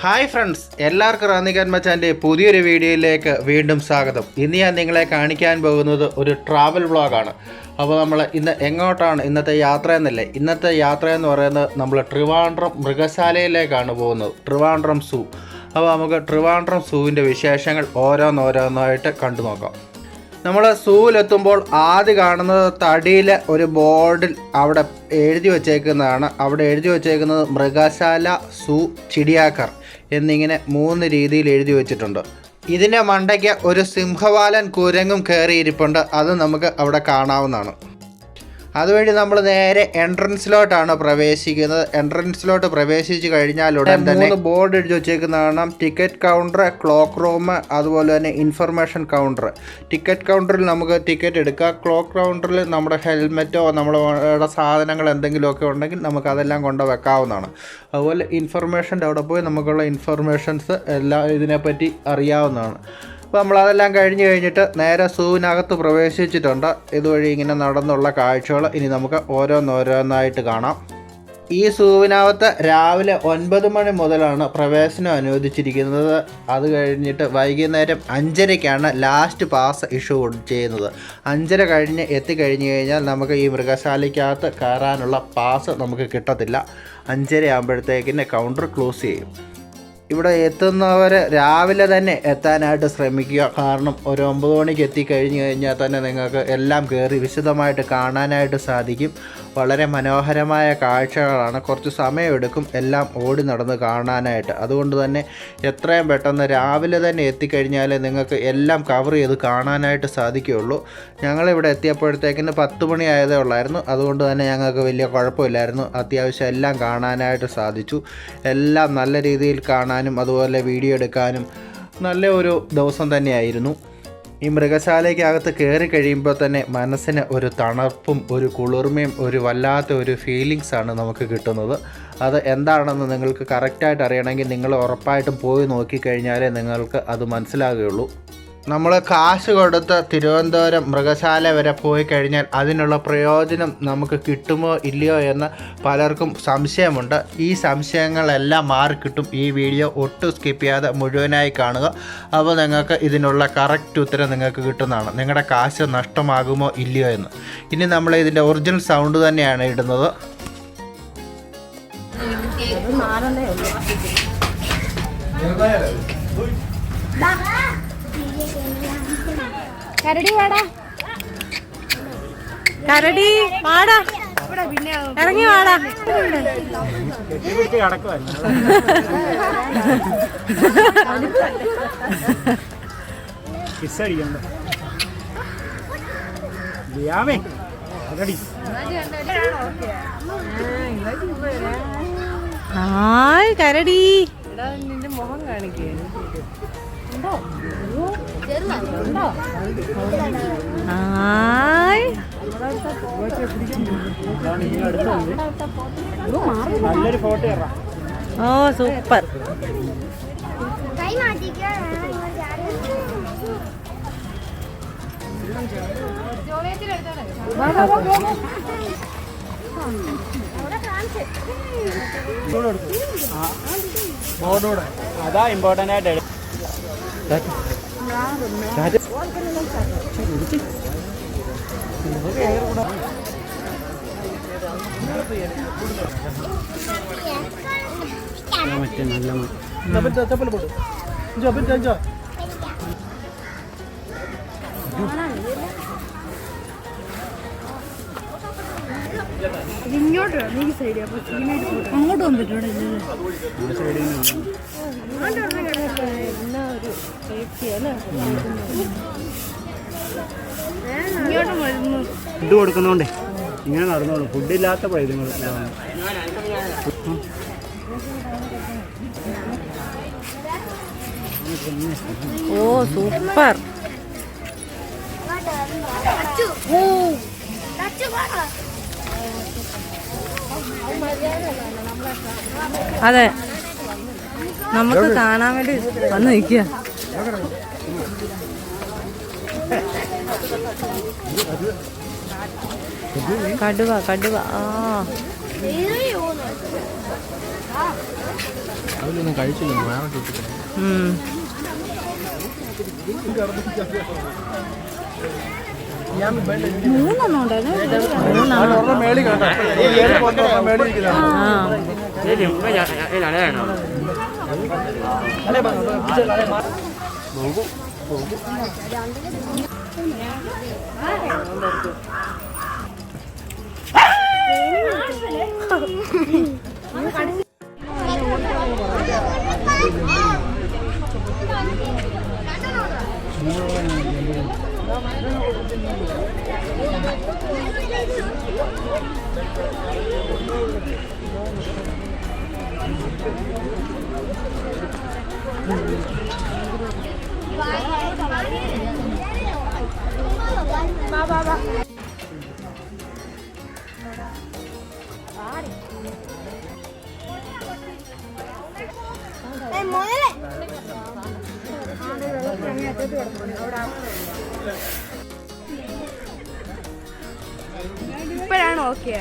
Hi friends, എല്ലാവർക്കും റാന്നിക്കാൻ മച്ചാൻ്റെ പുതിയൊരു വീഡിയോയിലേക്ക് വീണ്ടും സ്വാഗതം. ഇന്ന് ഞാൻ നിങ്ങളെ കാണിക്കാൻ പോകുന്നത് ഒരു ട്രാവൽ വ്ളോഗാണ്. അപ്പോൾ നമ്മൾ ഇന്ന് എങ്ങോട്ടാണ് ഇന്നത്തെ യാത്ര എന്നല്ലേ? ഇന്നത്തെ യാത്ര എന്ന് പറയുന്നത് നമ്മൾ ട്രിവാൻഡ്രം മൃഗശാലയിലേക്കാണ് പോകുന്നത്, ട്രിവാൻഡ്രം സൂ. അപ്പോൾ നമുക്ക് ട്രിവാൻഡ്രം സൂവിൻ്റെ വിശേഷങ്ങൾ ഓരോന്നോരോന്നായിട്ട് കണ്ടു നോക്കാം. നമ്മൾ സൂവിലെത്തുമ്പോൾ ആദ്യം കാണുന്നത് തടിയിലെ ഒരു ബോർഡിൽ അവിടെ എഴുതി വച്ചേക്കുന്നതാണ്. അവിടെ എഴുതി വച്ചേക്കുന്നത് മൃഗശാല, സൂ, ചിടിയാക്കർ എന്നിങ്ങനെ 3 രീതിയിൽ എഴുതി വച്ചിട്ടുണ്ട്. ഇതിൻ്റെ മണ്ടയ്ക്ക് ഒരു സിംഹവാലൻ കുരങ്ങും കയറിയിരിപ്പുണ്ട്. അത് നമുക്ക് അവിടെ കാണാവുന്നതാണ്. അതുവഴി നമ്മൾ നേരെ എൻട്രൻസിലോട്ടാണ് പ്രവേശിക്കുന്നത്. എൻട്രൻസിലോട്ട് പ്രവേശിച്ച് കഴിഞ്ഞാൽ ഉടൻ തന്നെ ബോർഡ് എഴുതി വെച്ചേക്കുന്നതാണ്. ടിക്കറ്റ് കൗണ്ടർ, ക്ലോക്ക് റൂം, അതുപോലെ തന്നെ ഇൻഫർമേഷൻ കൗണ്ടർ. ടിക്കറ്റ് കൗണ്ടറിൽ നമുക്ക് ടിക്കറ്റ് എടുക്കാം. ക്ലോക്ക് കൗണ്ടറിൽ നമ്മുടെ ഹെൽമെറ്റോ നമ്മുടെ സാധനങ്ങൾ എന്തെങ്കിലുമൊക്കെ ഉണ്ടെങ്കിൽ നമുക്ക് അതെല്ലാം കൊണ്ട് വെക്കാവുന്നതാണ്. അതുപോലെ ഇൻഫർമേഷൻ്റെ അവിടെ പോയി നമുക്കുള്ള ഇൻഫർമേഷൻസ് എല്ലാം ഇതിനെപ്പറ്റി അറിയാവുന്നതാണ്. അപ്പോൾ നമ്മളതെല്ലാം കഴിഞ്ഞിട്ട് നേരെ സൂവിനകത്ത് പ്രവേശിച്ചിട്ടുണ്ട്. ഇതുവഴി ഇങ്ങനെ നടന്നുള്ള കാഴ്ചകൾ ഇനി നമുക്ക് ഓരോന്നോരോന്നായിട്ട് കാണാം. ഈ സൂവിനകത്ത് രാവിലെ 9 മണി മുതലാണ് പ്രവേശനം അനുവദിച്ചിരിക്കുന്നത്. അത് കഴിഞ്ഞിട്ട് വൈകുന്നേരം 5:30ക്കാണ് ലാസ്റ്റ് പാസ് ഇഷ്യൂ ചെയ്യുന്നത്. 5:30 കഴിഞ്ഞ് എത്തിക്കഴിഞ്ഞ് കഴിഞ്ഞാൽ നമുക്ക് ഈ മൃഗശാലയ്ക്കകത്ത് കയറാനുള്ള പാസ് നമുക്ക് കിട്ടത്തില്ല. 5:30 ആകുമ്പോഴത്തേക്കിന് കൗണ്ടർ ക്ലോസ് ചെയ്യും. ഇവിടെ എത്തുന്നവർ രാവിലെ തന്നെ എത്താനായിട്ട് ശ്രമിക്കുക. കാരണം ഒരു 9 മണിക്ക് എത്തിക്കഴിഞ്ഞ് കഴിഞ്ഞാൽ തന്നെ നിങ്ങൾക്ക് എല്ലാം കയറി വിശദമായിട്ട് കാണാനായിട്ട് സാധിക്കും. വളരെ മനോഹരമായ കാഴ്ചകളാണ്. കുറച്ച് സമയമെടുക്കും എല്ലാം ഓടി നടന്ന് കാണാനായിട്ട്. അതുകൊണ്ട് തന്നെ എത്രയും പെട്ടെന്ന് രാവിലെ തന്നെ എത്തിക്കഴിഞ്ഞാൽ നിങ്ങൾക്ക് എല്ലാം കവർ ചെയ്ത് കാണാനായിട്ട് സാധിക്കുകയുള്ളൂ. ഞങ്ങളിവിടെ എത്തിയപ്പോഴത്തേക്കിന് 10 മണി ആയതേ ഉള്ളായിരുന്നു. അതുകൊണ്ട് തന്നെ ഞങ്ങൾക്ക് വലിയ കുഴപ്പമില്ലായിരുന്നു. അത്യാവശ്യം എല്ലാം കാണാനായിട്ട് സാധിച്ചു. എല്ലാം നല്ല രീതിയിൽ കാണാനും അതുപോലെ വീഡിയോ എടുക്കാനും നല്ല ഒരു ദിവസം തന്നെയായിരുന്നു. ഈ മൃഗശാലയ്ക്കകത്ത് കയറി കഴിയുമ്പോൾ തന്നെ മനസ്സിന് ഒരു തണുപ്പും ഒരു കുളിർമയും ഒരു വല്ലാത്ത ഒരു ഫീലിങ്സാണ് നമുക്ക് കിട്ടുന്നത്. അത് എന്താണെന്ന് നിങ്ങൾക്ക് കറക്റ്റായിട്ട് അറിയണമെങ്കിൽ നിങ്ങൾ ഉറപ്പായിട്ടും പോയി നോക്കിക്കഴിഞ്ഞാലേ നിങ്ങൾക്ക് അത് മനസ്സിലാകുകയുള്ളൂ. നമ്മൾ കാശ് കൊടുത്ത് തിരുവനന്തപുരം മൃഗശാല വരെ പോയി കഴിഞ്ഞാൽ അതിനുള്ള പ്രയോജനം നമുക്ക് കിട്ടുമോ ഇല്ലയോ എന്ന് പലർക്കും സംശയമുണ്ട്. ഈ സംശയങ്ങളെല്ലാം മാറിക്കിട്ടും. ഈ വീഡിയോ ഒട്ടും സ്കിപ്പ് ചെയ്യാതെ മുഴുവനായി കാണുക. അപ്പോൾ നിങ്ങൾക്ക് ഇതിനുള്ള കറക്റ്റ് ഉത്തരം നിങ്ങൾക്ക് കിട്ടുന്നതാണ്. നിങ്ങളുടെ കാശ് നഷ്ടമാകുമോ ഇല്ലയോ എന്ന്. ഇനി നമ്മൾ ഇതിൻ്റെ ഒറിജിനൽ സൗണ്ട് തന്നെയാണ് ഇടുന്നത്. കരടി വാടാ, കരടി വാടാ, ഇറങ്ങി വാടാ. ഹായ് കരടി, നിന്റെ മുഖം കാണിക്കേ. നല്ലൊരു ഫോട്ടോ. ഓ സൂപ്പർ. ബോർഡോടെ അതാ ഇമ്പോർട്ടൻ്റ് ആയിട്ട് ഇങ്ങോട്ടോ നീ സൈഡ് അങ്ങോട്ട് വന്നിട്ടോടെ ഫുഡ് കൊടുക്കുന്നോണ്ടേ ഇങ്ങനെ നടന്നോളൂ. ഫുഡില്ലാത്തപ്പോഴേ നിങ്ങൾ ഓ സൂപ്പർ. അതെ, നമുക്ക് കാണാൻ വേണ്ടി വന്ന് നിൽക്കുക. കടുവ കടുവ. ആ മൂന്നെണ്ണം ഇപ്പോഴാണ് ഓക്കെ.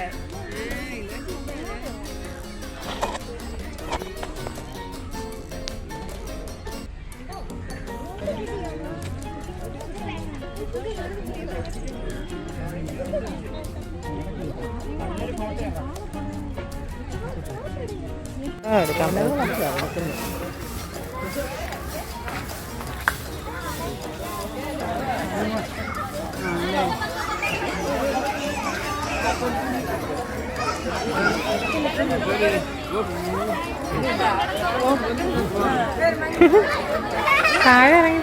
താഴെ ഇറങ്ങി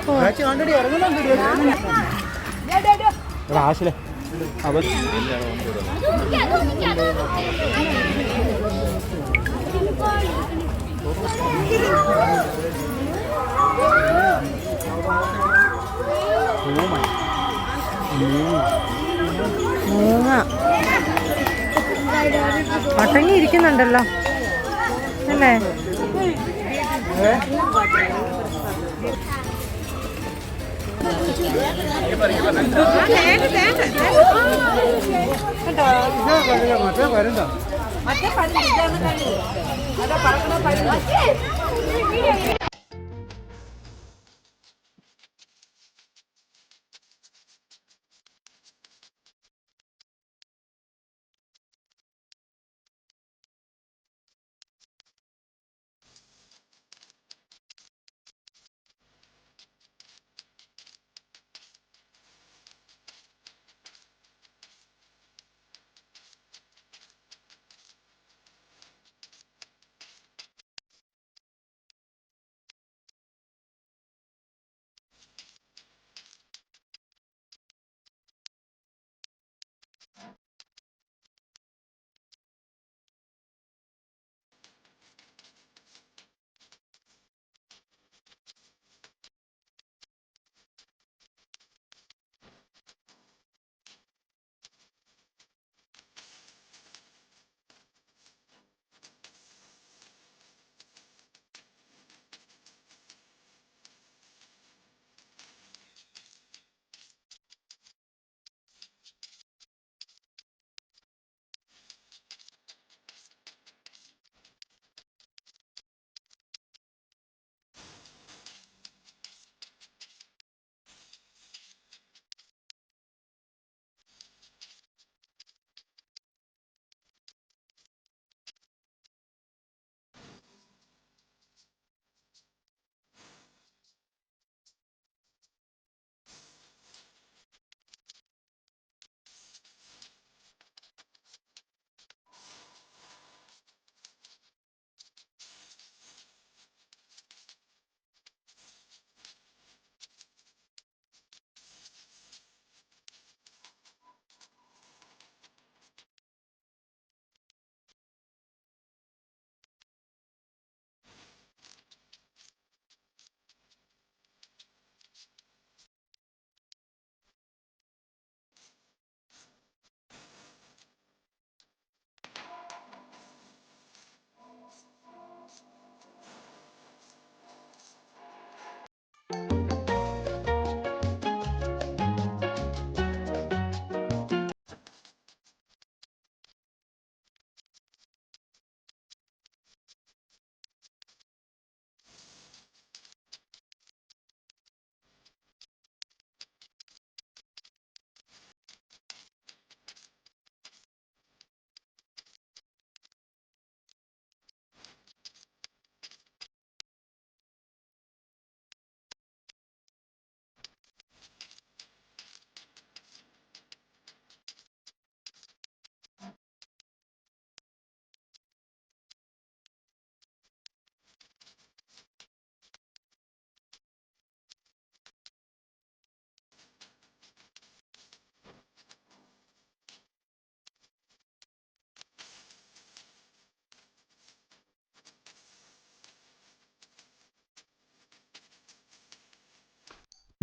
മൂങ്ങ മട്ടങ്ങി ഇരിക്കുന്നുണ്ടല്ലോ അല്ലേ?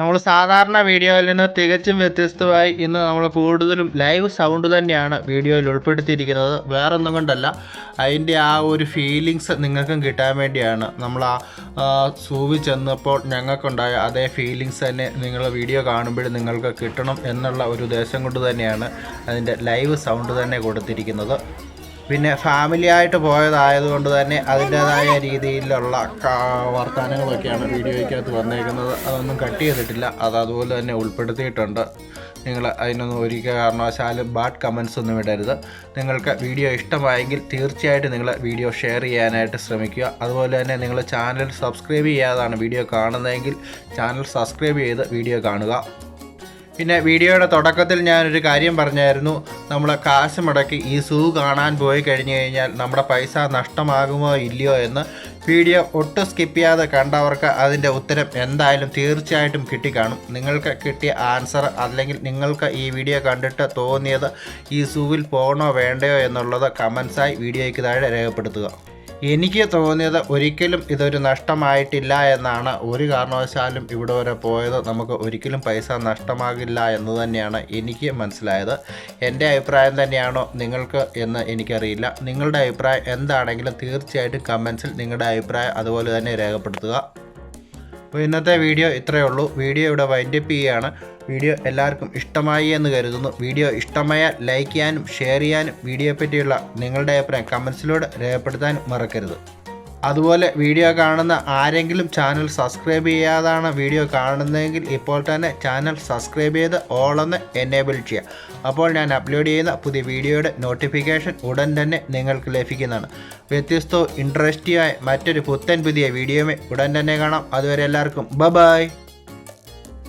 നമ്മൾ സാധാരണ വീഡിയോയിൽ നിന്ന് തികച്ചും വ്യത്യസ്തമായി ഇന്ന് നമ്മൾ കൂടുതലും ലൈവ് സൗണ്ട് തന്നെയാണ് വീഡിയോയിൽ ഉൾപ്പെടുത്തിയിരിക്കുന്നത്. വേറൊന്നും കൊണ്ടല്ല, അതിൻ്റെ ആ ഒരു ഫീലിങ്സ് നിങ്ങൾക്കും കിട്ടാൻ വേണ്ടിയാണ്. നമ്മൾ ആ സൂവിൽ ചെന്നപ്പോൾ ഞങ്ങൾക്കുണ്ടായ അതേ ഫീലിങ്സ് തന്നെ നിങ്ങൾ വീഡിയോ കാണുമ്പോഴും നിങ്ങൾക്ക് കിട്ടണം എന്നുള്ള ഒരു ഉദ്ദേശം കൊണ്ട് തന്നെയാണ് അതിൻ്റെ ലൈവ് സൗണ്ട് തന്നെ കൊടുത്തിരിക്കുന്നത്. പിന്നെ ഫാമിലി ആയിട്ട് പോയതായതുകൊണ്ട് തന്നെ അതിൻ്റേതായ രീതിയിലുള്ള വർത്തമാനങ്ങളൊക്കെയാണ് വീഡിയോയ്ക്കകത്ത് വന്നേക്കുന്നത്. അതൊന്നും കട്ട് ചെയ്തിട്ടില്ല, അതുപോലെ തന്നെ ഉൾപ്പെടുത്തിയിട്ടുണ്ട്. നിങ്ങൾ അതിനൊന്നും ഒരിക്കൽ കാരണവശാലും ബാഡ് കമൻസ് ഒന്നും ഇടരുത്. നിങ്ങൾക്ക് വീഡിയോ ഇഷ്ടമായെങ്കിൽ തീർച്ചയായിട്ടും നിങ്ങൾ വീഡിയോ ഷെയർ ചെയ്യാനായിട്ട് ശ്രമിക്കുക. അതുപോലെ തന്നെ നിങ്ങൾ ചാനൽ സബ്സ്ക്രൈബ് ചെയ്യാതാണ് വീഡിയോ കാണുന്നതെങ്കിൽ ചാനൽ സബ്സ്ക്രൈബ് ചെയ്ത് വീഡിയോ കാണുക. പിന്നെ വീഡിയോയുടെ തുടക്കത്തിൽ ഞാനൊരു കാര്യം പറഞ്ഞായിരുന്നു, നമ്മൾ കാശ് മുടക്കി ഈ സൂ കാണാൻ പോയി കഴിഞ്ഞ് കഴിഞ്ഞാൽ നമ്മുടെ പൈസ നഷ്ടമാകുമോ ഇല്ലയോ എന്ന്. വീഡിയോ ഒട്ടും സ്കിപ്പ് ചെയ്യാതെ കണ്ടവർക്ക് അതിൻ്റെ ഉത്തരം എന്തായാലും തീർച്ചയായിട്ടും കിട്ടിക്കാണും. നിങ്ങൾക്ക് കിട്ടിയ ആൻസർ അല്ലെങ്കിൽ നിങ്ങൾക്ക് ഈ വീഡിയോ കണ്ടിട്ട് തോന്നിയത് ഈ സൂവിൽ പോകണോ വേണ്ടയോ എന്നുള്ളത് കമൻസായി വീഡിയോയ്ക്ക് താഴെ രേഖപ്പെടുത്തുക. എനിക്ക് തോന്നിയത് ഒരിക്കലും ഇതൊരു നഷ്ടമായിട്ടില്ല എന്നാണ്. ഒരു കാരണവശാലും ഇവിടെ വരെ പോയത് നമുക്ക് ഒരിക്കലും പൈസ നഷ്ടമാകില്ല എന്ന് തന്നെയാണ് എനിക്ക് മനസ്സിലായത്. എൻ്റെ അഭിപ്രായം തന്നെയാണോ നിങ്ങൾക്ക് എന്ന് എനിക്കറിയില്ല. നിങ്ങളുടെ അഭിപ്രായം എന്താണെങ്കിലും തീർച്ചയായിട്ടും കമൻസിൽ നിങ്ങളുടെ അഭിപ്രായം അതുപോലെ തന്നെ രേഖപ്പെടുത്തുക. അപ്പോൾ ഇന്നത്തെ വീഡിയോ ഇത്രയേ ഉള്ളൂ. വീഡിയോ ഇവിടെ വൈൻഡപ്പ് ചെയ്യുകയാണ്. വീഡിയോ എല്ലാവർക്കും ഇഷ്ടമായി എന്ന് കരുതുന്നു. വീഡിയോ ഇഷ്ടമായാൽ ലൈക്ക് ചെയ്യാനും ഷെയർ ചെയ്യാനും വീഡിയോയെ പറ്റിയുള്ള നിങ്ങളുടെ അഭിപ്രായം കമൻസിലൂടെ രേഖപ്പെടുത്താനും മറക്കരുത്. അതുപോലെ വീഡിയോ കാണുന്ന ആരെങ്കിലും ചാനൽ സബ്സ്ക്രൈബ് ചെയ്യാതാണ് വീഡിയോ കാണുന്നതെങ്കിൽ ഇപ്പോൾ തന്നെ ചാനൽ സബ്സ്ക്രൈബ് ചെയ്ത് ഓളൊന്ന് എനേബിൾ ചെയ്യുക. അപ്പോൾ ഞാൻ അപ്ലോഡ് ചെയ്യുന്ന പുതിയ വീഡിയോയുടെ നോട്ടിഫിക്കേഷൻ ഉടൻ തന്നെ നിങ്ങൾക്ക് ലഭിക്കുന്നതാണ്. വ്യത്യസ്തവും ഇൻട്രസ്റ്റിംഗായ മറ്റൊരു പുത്തൻ പുതിയ വീഡിയോയുമായി ഉടൻ തന്നെ കാണാം. അതുവരെ എല്ലാവർക്കും ബൈ.